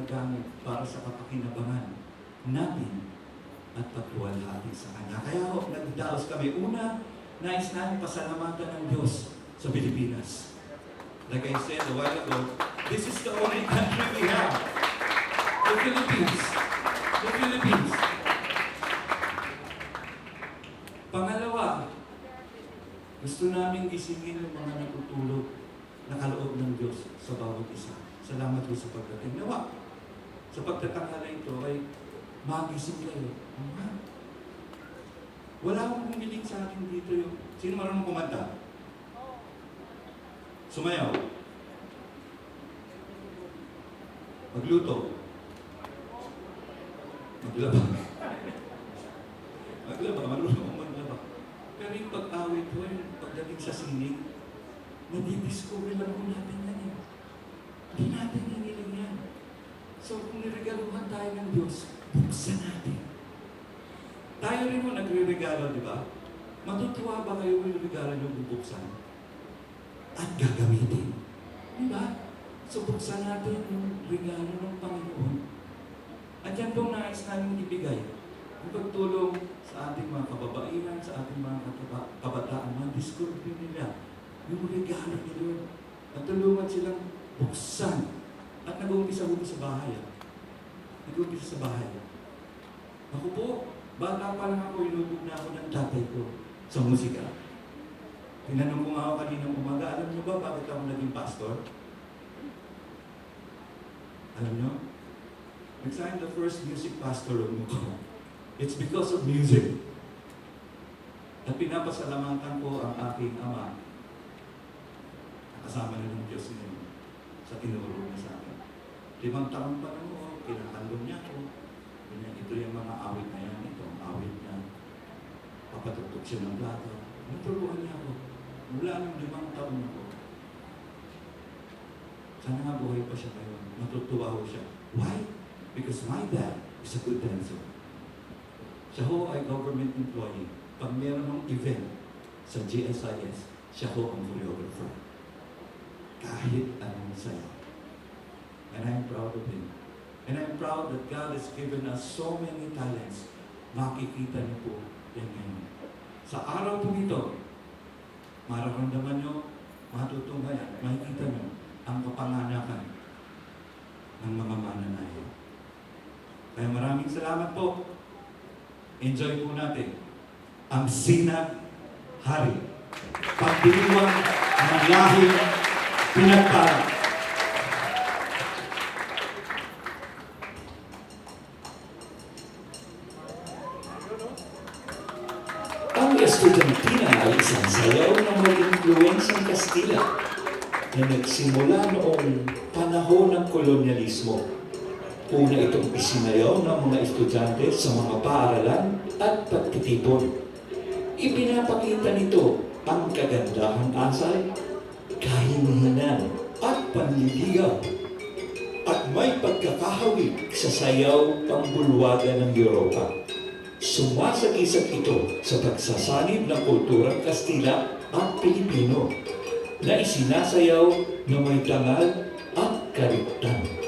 ginagamit para sa kapakinabangan natin at pagluwalhati sa Kanya. Kaya ho, nagdaos kami. Una, nais namin pasalamatan ng Diyos sa Pilipinas. Like I said a while ago, this is the only country we have. The Philippines. The Philippines. Pangalawa, gusto namin gisingin yung mga natutulog na kaloob ng Diyos sa bawat isa. Salamat po sa pagdating. Nawa, sa pagtatanghala ito ay magising kayo. Wala akong humiling sa akin dito yung... Sino marunong kumanta? Sumayaw. Magluto. Maglaba. Maglaba. Marunong maglaba. Pero yung pag-awit po, yung pagdating sa sining, nadidiscover lang po natin yan eh. Hindi natin hiniling yan. So kung niregaluhan tayo ng Diyos, buksan natin. Tayo rin mo nagre-regalo, di ba? Matutuwa ba kayo kung yung regalo nyo bubuksan? At gagamitin. Di ba? So buksan natin yung regalo ng Panginoon. At yan pong nais namin ibigay. Yung pagtulong sa ating mga kababaihan, sa ating mga kabataan, ma-discover nila yung regalo ni Lord. At tulungan silang buksan. At nag-uumpisa ko sa bahay. Nag-uumpisa sa bahay. Ako po, bata pa lang ako, inubog na ako ng tatay ko sa musika. Tinanong ko nga ako kaninang umaga, alam niyo ba bakit ako naging pastor? Alam niyo? Nag-sign the first music pastor ko. It's because of music. At pinapasalamatan ko ang aking ama. Nakasama na ng Diyos ngayon sa tinuro niya sa akin. 5 taon pa lang ako, kinakandong niya ako. Ito yung mga awit na yan, ito ang awit na papatutok siya ng plato. Naturuan niya ako. Mula ng 5 taon ako. Sana nga buhay pa siya ngayon. Matutuwa ho siya. Why? Because my dad is a good dancer. Siya ho ay government employee. Pag meron ng event sa GSIS, siya ho ang choreographer. Kahit anong sayo. And I'm proud of him. And I'm proud that God has given us so many talents. Makikita niyo po yan ngayon. Sa araw po ito, mararamdaman nyo, matutunghayan, makikita nyo ang kapanganakan ng mga mananayan. Kaya maraming salamat po. Enjoy po natin ang Sinag Hari. Pagdiriwang ng lahing pinagpala. Ang Estudiantina ay isang sayaw na may influensang Kastila na nagsimula noong panahon ng kolonyalismo. Una itong isinayaw ng mga estudyante sa mga paaralan at pagtitipon. Ipinapakita nito ang kagandahan asal, kahinhinan at panliligaw at may pagkakahawig sa sayaw pambulwagan ng Europa. Sumasagisag ito sa pagsasanib ng kulturang Kastila at Pilipino na isinasayaw na may dangal at kariptan.